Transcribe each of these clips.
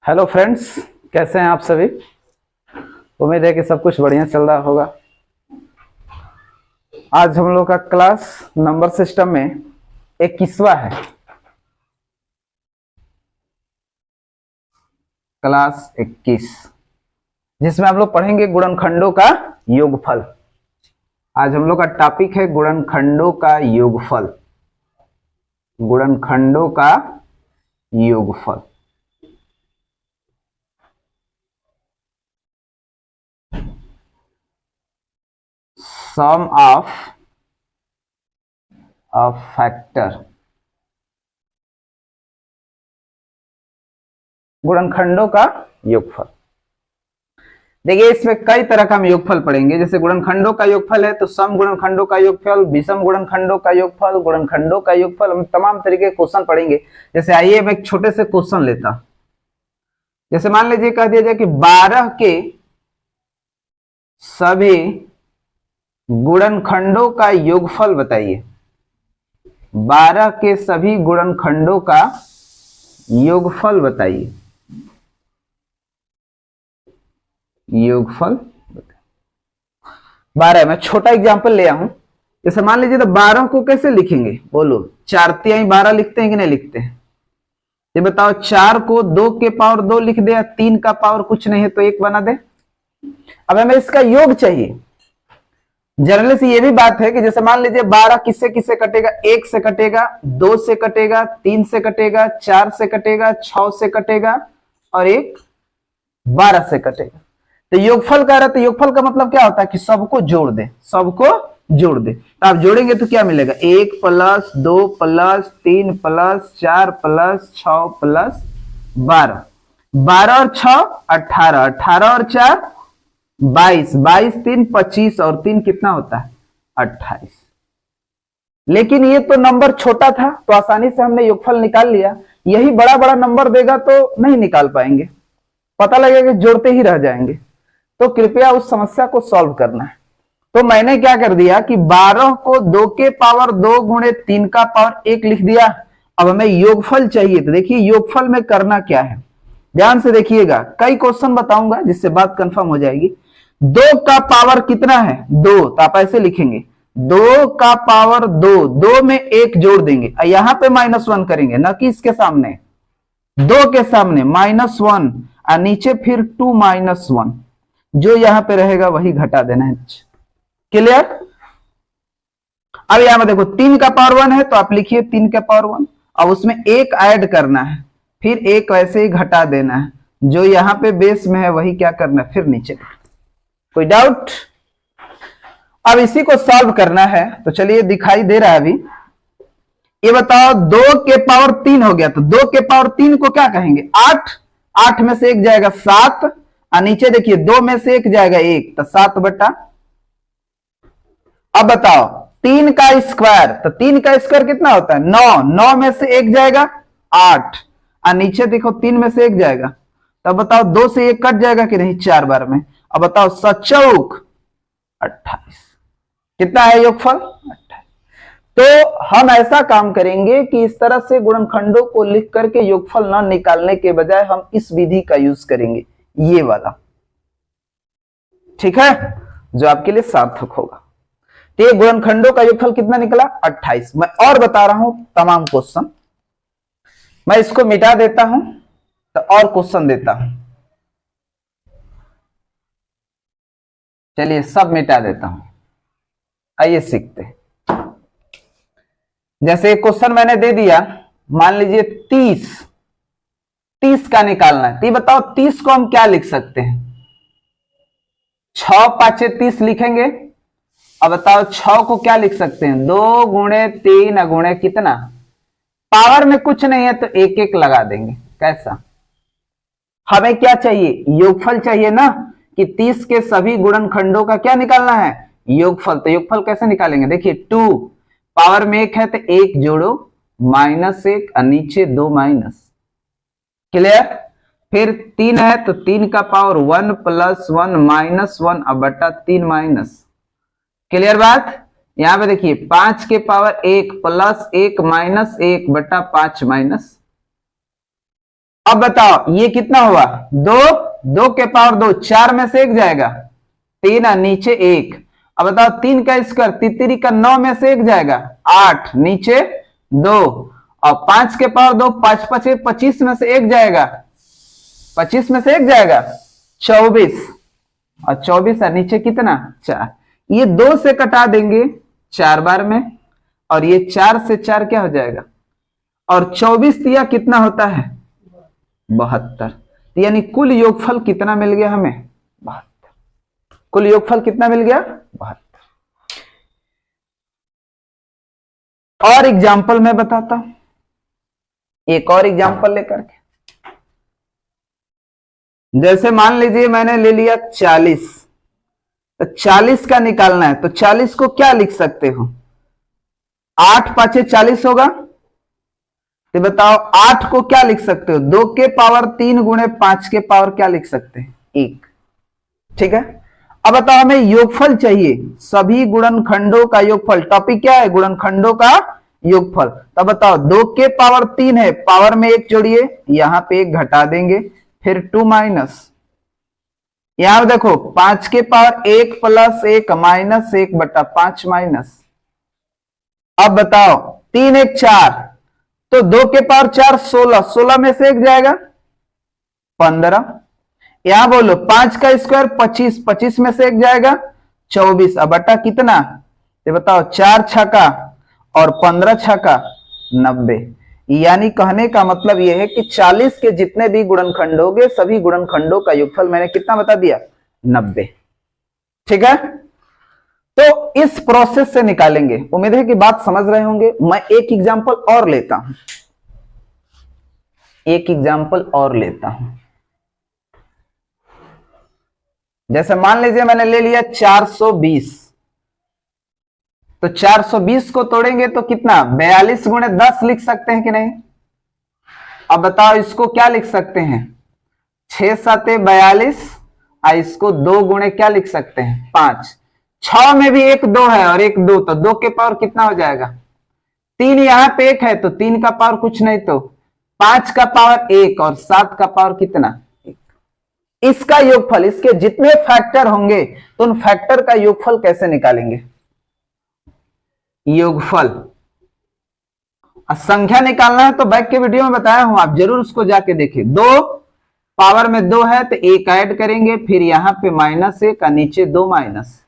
Hello friends, कैसे हैं आप सभी। उम्मीद है कि सब कुछ बढ़िया चल रहा होगा। आज हम लोग का क्लास नंबर सिस्टम में 21वां है। क्लास 21 जिसमें आप लोग पढ़ेंगे गुणनखंडों का योगफल। आज हम लोग का टॉपिक है गुणनखंडों का योगफल। गुणनखंडों का योगफल। सम ऑफ अ फैक्टर। गुणनखंडों का योगफल। देखिए, इसमें कई तरह का हम योगफल पढ़ेंगे। जैसे गुणनखंडों का योगफल है तो सम गुणनखंडों का योगफल, विषम गुणनखंडों का योगफल, गुणनखंडों का योगफल, हम तमाम तरीके के क्वेश्चन पढ़ेंगे। जैसे आइए मैं एक छोटे से क्वेश्चन लेता हूं। जैसे मान लीजिए कह दिया जाए कि 12 के सभी गुणनखंडों का योगफल बताइए। 12 के सभी गुणनखंडों का योगफल बताइए। योगफल 12। मैं छोटा एग्जांपल ले आऊं। जैसे मान लीजिए तो 12 को कैसे लिखेंगे, बोलो। 4 तिहाई 12 लिखते हैं कि नहीं लिखते हैं? ये बताओ, 4 को 2 के पावर 2 लिख दे या 3 का पावर कुछ नहीं है तो 1 बना दे। अब हमें इसका योग चाहिए। जनरली से ये भी बात है कि जैसे मान लीजिए 12 किससे किससे कटेगा? 1 से कटेगा, 2 से कटेगा, 3 से कटेगा, 4 से कटेगा, 6 से कटेगा और एक 12 से कटेगा। तो योगफल कह रहा है, तो योगफल का मतलब क्या होता है कि सबको जोड़ दे। सबको जोड़ दे। तो आप जोड़ेंगे तो क्या मिलेगा? 1 + 2 + 3 + 4 + 6 + 12। 12 और 6 18, 18 और 4 22, 22 3 25 और 3 कितना होता है? 28। लेकिन ये तो नंबर छोटा था तो आसानी से हमने योगफल निकाल लिया। यही बड़ा बड़ा नंबर देगा तो नहीं निकाल पाएंगे, पता लगेगा कि जोड़ते ही रह जाएंगे। तो कृपया उस समस्या को सॉल्व करना है। तो मैंने क्या कर दिया कि 12 को 2 के पावर 2 गुणे 3 का पावर 1 लिख दिया। अब हमें योगफल चाहिए। तो देखिए योगफल में करना क्या है, ध्यान से देखिएगा। कई क्वेश्चन बताऊंगा जिससे बात कंफर्म हो जाएगी। 2 का पावर कितना है? 2। तो आप ऐसे लिखेंगे 2 का पावर 2, 2 में 1 जोड़ देंगे, यहां पे -1 करेंगे, न कि इसके सामने, 2 के सामने -1 और नीचे फिर 2 - 1, जो यहां पे रहेगा वही घटा देना है। क्लियर? अब यहां में देखो 3 का पावर 1 है तो आप लिखिए 3 का पावर 1। अब उसमें 1 ऐड करना है, फिर 1 वैसे ही घटा देना है, जो यहां पे बेस में है वही क्या करना है, फिर नीचे। कोई डाउट? अब इसी को सॉल्व करना है तो चलिए, दिखाई दे रहा है अभी। ये बताओ 2 के पावर 3 हो गया तो 2 के पावर 3 को क्या कहेंगे? 8। 8 में से 1 जाएगा 7 और नीचे देखिए 2 में से 1 जाएगा 1, तो 7 बटा। अब बताओ 3 का स्क्वायर, तो 3 का स्क्वायर कितना होता है? 9। 9 में से 1 जाएगा 8 और नीचे देखो 3 में से 1 जाएगा, तो बताओ 2 से 1 कट जाएगा कि नहीं 4 बार में। अब बताओ 7 चौक 28। कितना है योगफल? 28। तो हम ऐसा काम करेंगे कि इस तरह से गुणनखंडों को लिख करके योगफल न निकालने के बजाय हम इस विधि का यूज करेंगे, ये वाला। ठीक है, जो आपके लिए सार्थक होगा। तो ये गुणनखंडों का योगफल कितना निकला? 28। मैं और बता रहा हूं तमाम क्वेश्चन। मैं इसको मिटा देता हूं तो और क्वेश्चन देता हूं। चलिए सब मिटा देता हूं, आइए सीखते हैं। जैसे एक क्वेश्चन मैंने दे दिया, मान लीजिए 30 का निकालना है। तो बताओ 30 को हम क्या लिख सकते हैं? 6 5 30 लिखेंगे। अब बताओ 6 को क्या लिख सकते हैं? 2 गुणे 3 गुणे कितना? पावर में कुछ नहीं है तो 1 1 लगा देंगे। कैसा? हमें क्या चाहिए? योगफल चाहिए ना, कि 30 के सभी गुणनखंडों का क्या निकालना है? योगफल। तो योगफल कैसे निकालेंगे? देखिए 2 पावर में 1 है तो 1 जोड़ो -1 और नीचे 2 माइनस। क्लियर? फिर 3 है तो 3 का पावर 1 + 1 -1 और बटा 3 माइनस। क्लियर बात? यहां पे देखिए 5 के पावर 1 + 1 -1 बटा 5 माइनस। अब बताओ ये कितना हुआ, 2, 2 के पावर 2, 4 में से एक जाएगा 3, नीचे 1। अब बताओ 3 का स्क्वायर, तितरी का 9 में से एक जाएगा 8, नीचे 2। और 5 के पावर 2, 5 5 25 में से एक जाएगा, 25 में से एक जाएगा 24, और 24 है नीचे कितना 4। ये 2 से कटा देंगे 4 बार में, और ये 4 से 4 क्या हो जाएगा, और 24 दिया कितना होता है 72। यानी कुल योगफल कितना मिल गया हमें 72। कुल योगफल कितना मिल गया 72। और एग्जाम्पल मैं बताता हूं, एक और एग्जाम्पल लेकर के। जैसे मान लीजिए मैंने ले लिया 40, तो 40 का निकालना है, तो 40 को क्या लिख सकते हो, 8 5 40 होगा। तो बताओ 8 को क्या लिख सकते हो, 2 के पावर 3 गुणे 5 के पावर क्या लिख सकते हैं 1। ठीक है, अब बताओ हमें योगफल चाहिए, सभी गुणनखंडों का योगफल। टॉपिक क्या है, गुणनखंडों का योगफल। तो बताओ 2 के पावर 3 है, पावर में 1 जोड़िए, यहां पे 1 घटा देंगे, फिर 2 माइनस, यहां देखो 5 के पावर 1 प्लस 1 माइनस 1 बटा 5 माइनस। अब बताओ 3 1 4, तो 2 के पावर 4 16, 16 में से एक जाएगा 15। यहां बोलो 5 का स्क्वायर 25, 25 में से एक जाएगा 24। अब बटा कितना, ये बताओ 4 छक्का और 15 छक्का 90। यानी कहने का मतलब यह है कि 40 के जितने भी गुणनखंड होंगे, सभी गुणनखंडों का योगफल मैंने कितना बता दिया 90। ठीक है, तो इस प्रोसेस से निकालेंगे। उम्मीद है कि बात समझ रहे होंगे। मैं एक एग्जांपल और लेता हूं, एक एग्जांपल और लेता हूं। जैसे मान लीजिए मैंने ले लिया 420, तो 420 को तोड़ेंगे तो कितना 42 गुणे 10 लिख सकते हैं कि नहीं। अब बताओ इसको क्या लिख सकते हैं, 6 7 42, और इसको 2 गुणे क्या लिख सकते हैं 5। 6 में भी एक 2 है और एक 2, तो 2 के पावर कितना हो जाएगा 3, यहां पे 1 है तो 3 का पावर कुछ नहीं, तो 5 का पावर 1 और 7 का पावर कितना 1। इसका योगफल, इसके जितने फैक्टर होंगे तो उन फैक्टर का योगफल कैसे निकालेंगे, योगफल। संख्या निकालना है तो बैक के वीडियो में बताया हूं, आप जरूर उसको जाके देखिए। 2 पावर में 2 है तो 1 ऐड करेंगे, फिर यहां पे -1 का नीचे 2 माइनस।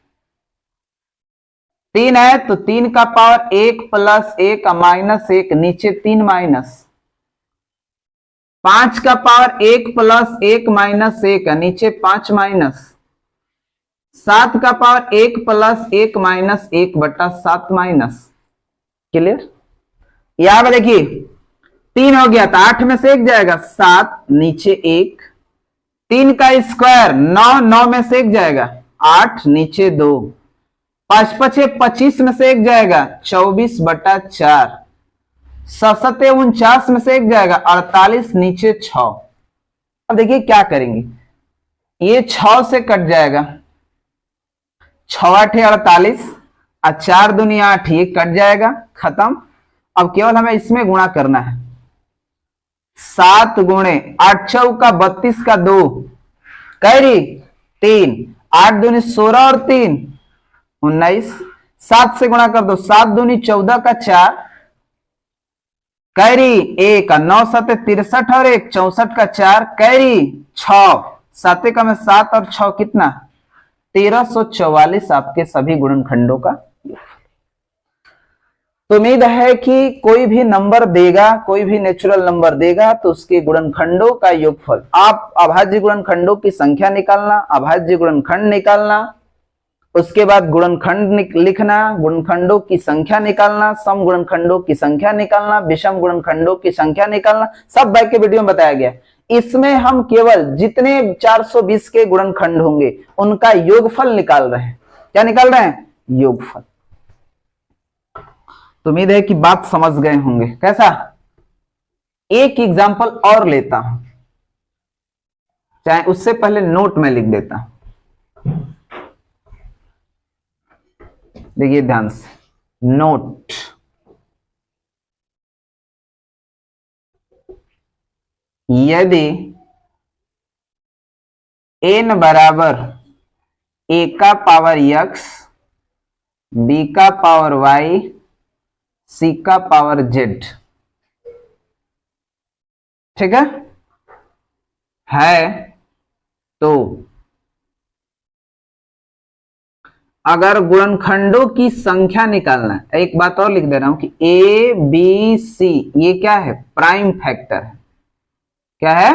3 है तो 3 का पावर 1 प्लस 1 -1 नीचे 3 माइनस। 5 का पावर 1 प्लस 1 -1 नीचे 5 माइनस। 7 का पावर 1 प्लस 1 -1 बटा 7 माइनस। क्लियर, यहां पर देखिए 3 हो गया तो 8 में से एक जाएगा 7, नीचे 1। 3 का स्क्वायर 9, 9 में से एक जाएगा 8, नीचे 2। 5 5 25 में से एक जाएगा 24 बटा 4। 7 7 49 में से एक जाएगा 48, नीचे 6। अब देखिए क्या करेंगे, ये 6 से कट जाएगा, 6 8 48, और 4 दूनी 8, ये कट जाएगा, खत्म। अब केवल हमें इसमें गुणा करना है, 7 गुणे 8 चौका 32 का 2, कैरी 3, 8 दूनी 16 और 3 19। 7 से गुणा कर दो, 7 दूनी 14 का 4, कैरी 1, 9 7 63 और 1 64 का 4, कैरी 6, 7 का में 7 और 6 कितना 1344 आपके सभी गुणनखंडों का। तो उम्मीद है कि कोई भी नंबर देगा, कोई भी नेचुरल नंबर देगा तो उसके गुणनखंडों का योगफल, आप अभाज्य गुणनखंडों की संख्या निकालना, अभाज्य गुणनखंड निकालना, उसके बाद गुणनखंड लिखना, गुणनखंडों की संख्या निकालना, सम गुणनखंडों की संख्या निकालना, विषम गुणनखंडों की संख्या निकालना, सब बैक के वीडियो में बताया गया। इसमें हम केवल जितने 420 के गुणनखंड होंगे उनका योगफल निकाल रहे हैं। क्या निकाल रहे हैं, योगफल। तो उम्मीद है कि बात समझ गए होंगे। कैसा, एक एग्जाम्पल और लेता हूं, चाहे उससे पहले नोट में लिख देता हूं। देखिए ध्यान से, नोट। यदि n बराबर a का पावर x, b का पावर y, c का पावर z, ठीक है तो अगर गुणनखंडों की संख्या निकालना है, एक बात और लिख दे रहा हूं कि a b c ये क्या है, प्राइम फैक्टर है। क्या है,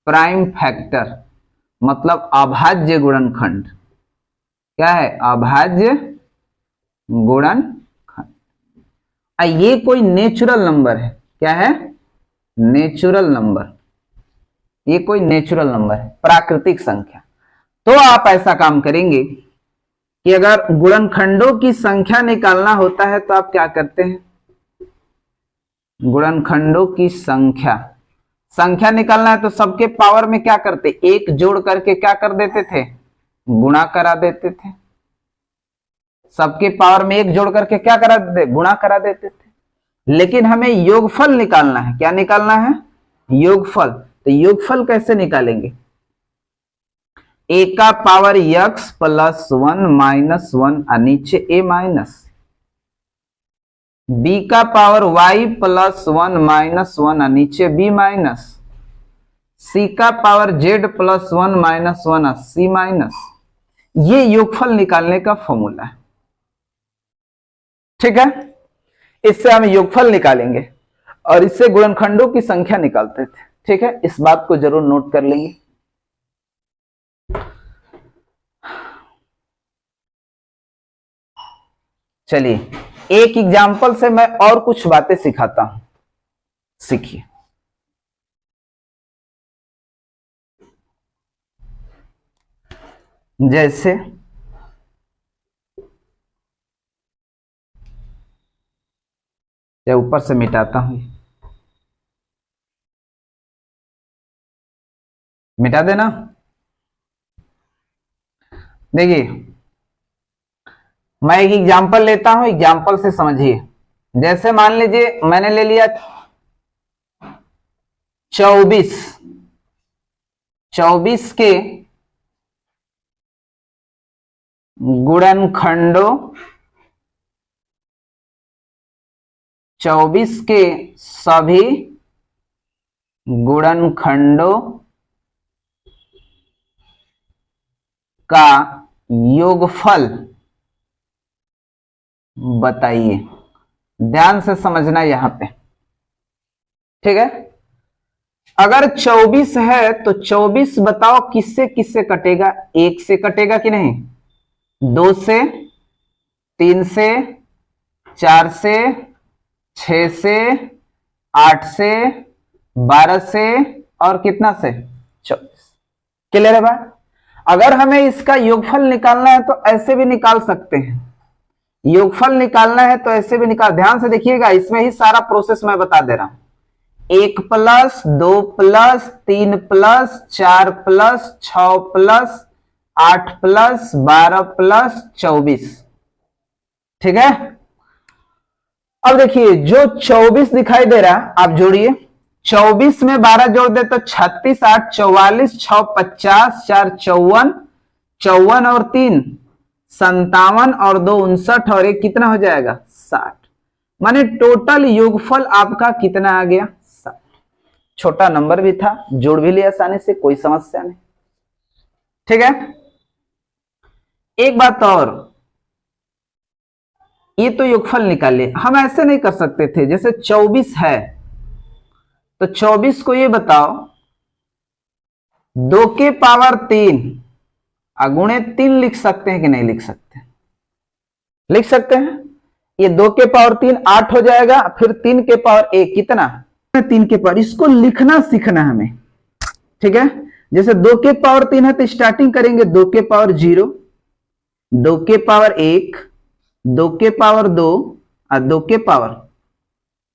प्राइम फैक्टर, मतलब अभाज्य गुणनखंड। क्या है, अभाज्य गुणनखंड। ये कोई नेचुरल नंबर है। क्या है, नेचुरल नंबर। ये कोई नेचुरल नंबर है, प्राकृतिक संख्या। तो आप ऐसा काम करेंगे कि अगर गुणनखंडों की संख्या निकालना होता है तो आप क्या करते हैं, गुणनखंडों की संख्या निकालना है तो सबके पावर में क्या करते, एक जोड़ करके क्या कर देते थे, गुणा करा देते थे। सबके पावर में एक जोड़ करके क्या करा देते, गुणा करा देते थे। लेकिन हमें योगफल निकालना है। क्या निकालना है, योगफल। तो योगफल कैसे निकालेंगे, a का पावर x प्लस 1 माइनस 1 नीचे a माइनस, b का पावर y प्लस 1 माइनस 1 नीचे b माइनस, c का power z plus 1 minus 1 c minus. ये योगफल निकालने का फॉर्मूला है। ठीक है, इससे हम योगफल निकालेंगे और इससे गुणनखंडों की संख्या निकालते थे। ठीक है, इस बात को जरूर नोट कर लेंगे। चलिए एक एग्जाम्पल से मैं और कुछ बातें सिखाता हूं, सीखिए। जैसे ऊपर से मिटाता हूं, मिटा देना। देखिए मैं एक एग्जाम्पल लेता हूं, एग्जाम्पल से समझिए। जैसे मान लीजिए मैंने ले लिया 24 के गुणनखंडों, 24 के सभी गुणनखंडों का योगफल बताइए। ध्यान से समझना यहां पे, ठीक है। अगर 24 है तो 24 बताओ किससे किससे कटेगा, 1 से कटेगा कि नहीं, 2 से, 3 से, 4 से, 6 से, 8 से, 12 से और कितना से, 24। क्लियर है बात। अगर हमें इसका योगफल निकालना है तो ऐसे भी निकाल सकते हैं। योगफल निकालना है तो ऐसे भी निकाल, ध्यान से देखिएगा, इसमें ही सारा प्रोसेस मैं बता दे रहा हूं। 1 plus 2 plus 3 plus 4 plus 6 plus 8 plus 12 plus 24। ठीक है, अब देखिए जो 24 दिखाई दे रहा है आप जोड़िए। 24 में 12 जोड़ दे तो 36, 8 44, 6 50, 4 54, 54 और 3 57 और 2 59 और 1 कितना हो जाएगा, 60। माने टोटल योगफल आपका कितना आ गया, 60। छोटा नंबर भी था, जोड़ भी लिया आसानी से, कोई समस्या नहीं। ठीक है, एक बात और, ये तो योगफल निकालिए। हम ऐसे नहीं कर सकते थे, जैसे 24 है तो 24 को ये बताओ 2 के पावर 3 गुणे 3 लिख सकते हैं कि नहीं लिख सकते, लिख सकते हैं। ये 2 के पावर 3 8 हो जाएगा, फिर 3 के पावर 1 कितना, 3 के पावर, इसको लिखना सीखना हमें। ठीक है, जैसे 2 के पावर 3 है तो स्टार्टिंग करेंगे 2 के पावर 0, 2 के पावर 1, 2 के पावर 2 और 2 के पावर,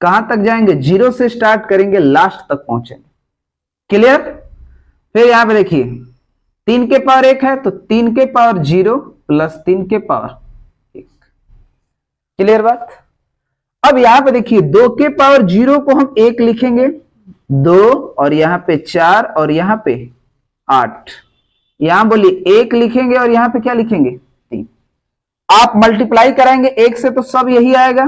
कहां तक जाएंगे, 0 से स्टार्ट करेंगे, लास्ट तक पहुंचेंगे। क्लियर। फिर यहां पे देखिए 3 के पावर 1 है तो 3 के पावर 0 प्लस 3 के पावर 1। क्लियर बात। अब यहां पे देखिए 2 के पावर 0 को हम 1 लिखेंगे, 2 और यहाँ पे 4 और यहाँ पे 8। यहां बोलिए 1 लिखेंगे और यहाँ पे क्या लिखेंगे 3। आप मल्टीप्लाई कराएंगे 1 से तो सब यही आएगा,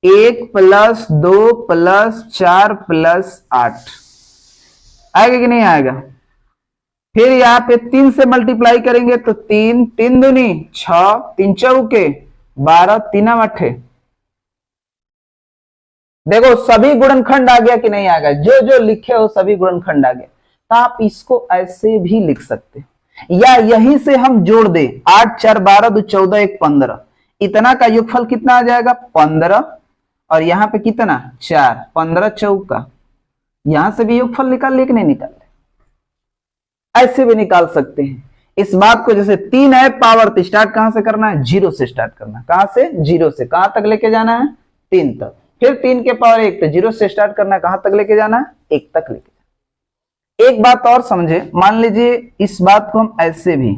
1 + 2 + 4 + 8 आएगा कि नहीं आएगा। फिर यहाँ पे 3 से मल्टीप्लाई करेंगे तो 3 3 दूनी 6, 3 चौके 12, 3 8। देखो सभी गुणनखंड आ गया कि नहीं आ गया, जो जो लिखे हो सभी गुणनखंड आ गया। तो आप इसको ऐसे भी लिख सकते या यहीं से हम जोड़ दे 8 4 12 2 14 1 15, इतना का योगफल कितना आ जाएगा 15 और यहाँ पे कितना 4, 15 चौका। यहां से भी योगफल निकाल ले कि नहीं निकाल ले, ऐसे भी निकाल सकते हैं। इस बात को जैसे 3 है पावर तो स्टार्ट कहां से करना है 0 से स्टार्ट करना है। कहां से 0 से कहां तक लेके जाना है 3 तक। फिर 3 के पावर 1 तो 0 से स्टार्ट करना है, कहां तक लेके जाना है 1 तक लेके जाना। एक बात और समझे, मान लीजिए इस बात को हम ऐसे भी,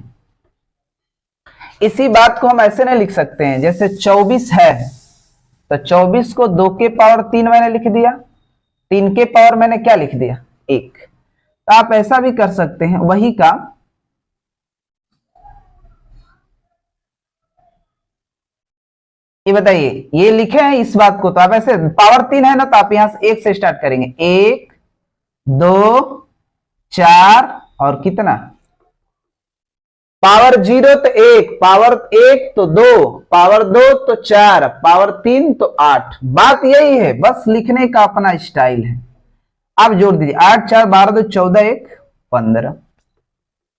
इसी बात को हम ऐसे नहीं लिख सकते हैं, जैसे 24 है तो 24 को 2 के पावर 3 मैंने लिख दिया, 3 के पावर मैंने क्या लिख दिया 1। तो आप ऐसा भी कर सकते हैं, वही का ये बताइए, ये लिखे हैं इस बात को तो आप ऐसे पावर 3 है ना तो आप यहां से 1 से स्टार्ट करेंगे, 1 2 4 और कितना पावर 0 तो 1, पावर 1 तो 2, पावर 2 तो 4, पावर 3 तो 8। बात यही है, बस लिखने का अपना स्टाइल है। आप जोड़ दीजिए 8 4 12 2 14 1 15।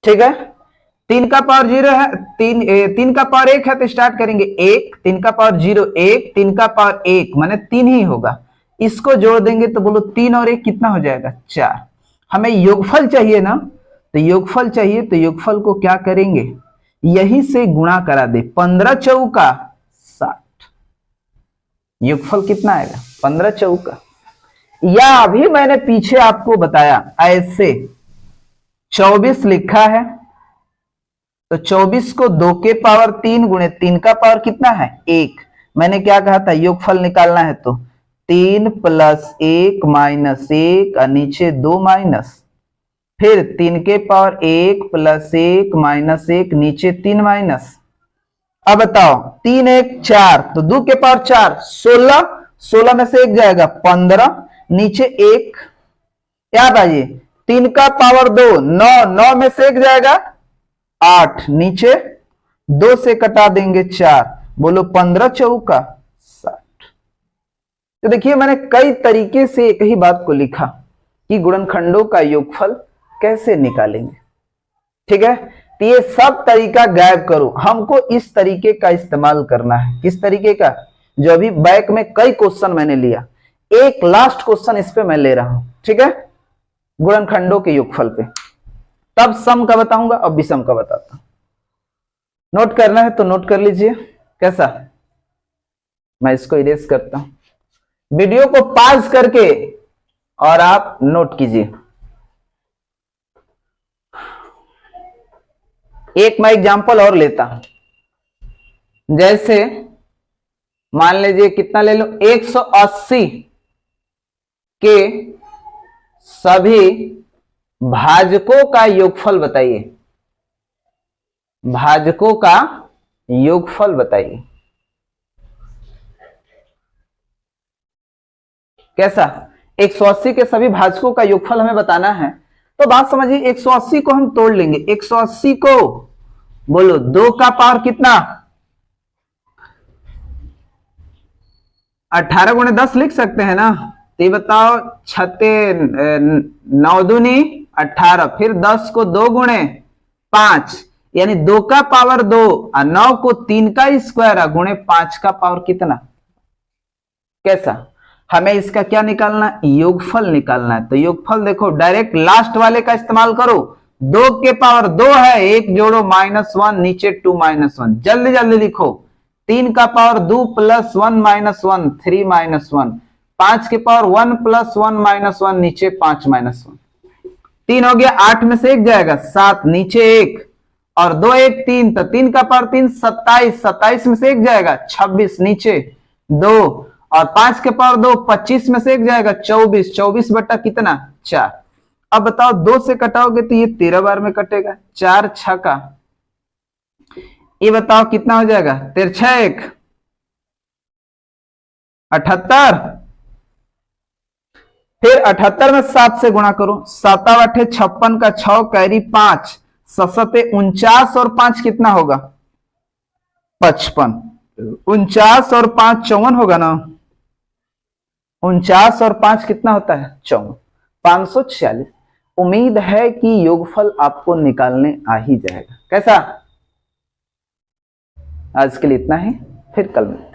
ठीक है, 3 का पावर 0 है, 3 का पावर 1 है तो स्टार्ट करेंगे 1, 3 का पावर 0 1, 3 का पावर 1 माने 3 ही होगा। इसको जोड़ देंगे तो बोलो 3 और 1 कितना हो जाएगा 4। हमें योगफल चाहिए ना, तो योगफल चाहिए तो योगफल को क्या करेंगे यहीं से गुणा करा दे, 15 चौका 60। योगफल कितना आएगा 15 चौका। या अभी मैंने पीछे आपको बताया ऐसे 24 लिखा है तो 24 को 2 के पावर 3 गुणे 3 का पावर कितना है 1। मैंने क्या कहा था योगफल निकालना है तो 3 + 1 - 1 और नीचे 2 माइनस, फिर 3 के पावर 1 + 1 - 1 नीचे 3 माइनस। अब बताओ 3 1 4 तो 2 के पावर 4 16, 16 में से 1 जाएगा 15 नीचे 1। याद आइए 3 का पावर 2 9, 9 में से 1 जाएगा 8 नीचे 2 से कटा देंगे 4, बोलो 15 चौका 60। तो देखिए मैंने कई तरीके से एक ही बात को लिखा कि गुणनखंडों का योगफल कैसे निकालेंगे। ठीक है, तो ये सब तरीका गायब करो, हमको इस तरीके का इस्तेमाल करना है। किस तरीके का, जो अभी बैक में कई क्वेश्चन मैंने लिया, एक लास्ट क्वेश्चन इस पे मैं ले रहा हूं। ठीक है, गुणनखंडों के योगफल पे, तब सम का बताऊंगा अब विषम का बताता हूं। नोट करना है तो नोट कर लीजिए। कैसा, मैं इसको इरेज करता हूं, वीडियो को पॉज करके और आप नोट कीजिए। एक मैं एग्जांपल और लेता हूं, जैसे मान लीजिए कितना ले लो 180 के सभी भाजकों का योगफल बताइए, भाजकों का योगफल बताइए। कैसा, 180 के सभी भाजकों का योगफल हमें बताना है। तो बात समझिए 180 को हम तोड़ लेंगे, 180 को बोलो 2 का पावर कितना 18 गुणे 10 लिख सकते हैं ना। तो ये बताओ 9 दूनी 18, फिर 10 को 2 गुणे 5 यानी 2 का पावर 2 और 9 को 3 का स्क्वायर गुणे 5 का पावर कितना। कैसा, हमें इसका क्या निकालना है योगफल निकालना है। तो योगफल देखो डायरेक्ट लास्ट वाले का इस्तेमाल करो, 2 के पावर 2 है, 1 जोड़ो -1 नीचे 2 -1, जल्दी जल्दी लिखो। 3 का पावर 2 + 1 - 1 3 -1, 5 के पावर 1 + 1 - 1 नीचे 5 -1, 3 हो गया 8 में से 1 जाएगा 7 नीचे 1 और 2 1 3, तो 3 का पावर 3 27, 27 में से 1 जाएगा 26 नीचे 2 और 5 के पावर 2 25 में से एक जाएगा 24, 24 बटा कितना 4। अब बताओ 2 से कटाओगे तो ये 13 बार में कटेगा, 4 छका, ये बताओ कितना हो जाएगा, 13 1 78। फिर 78 में 7 से गुणा करो, 7 8 56 का 6 कैरी 5 ससते 49 और 5 कितना होगा 55, 49 और 5 54 होगा ना, 49 और 5 कितना होता है 54, 546। उम्मीद है कि योगफल आपको निकालने आ ही जाएगा। कैसा, आज के लिए इतना ही, फिर कल मिलते हैं।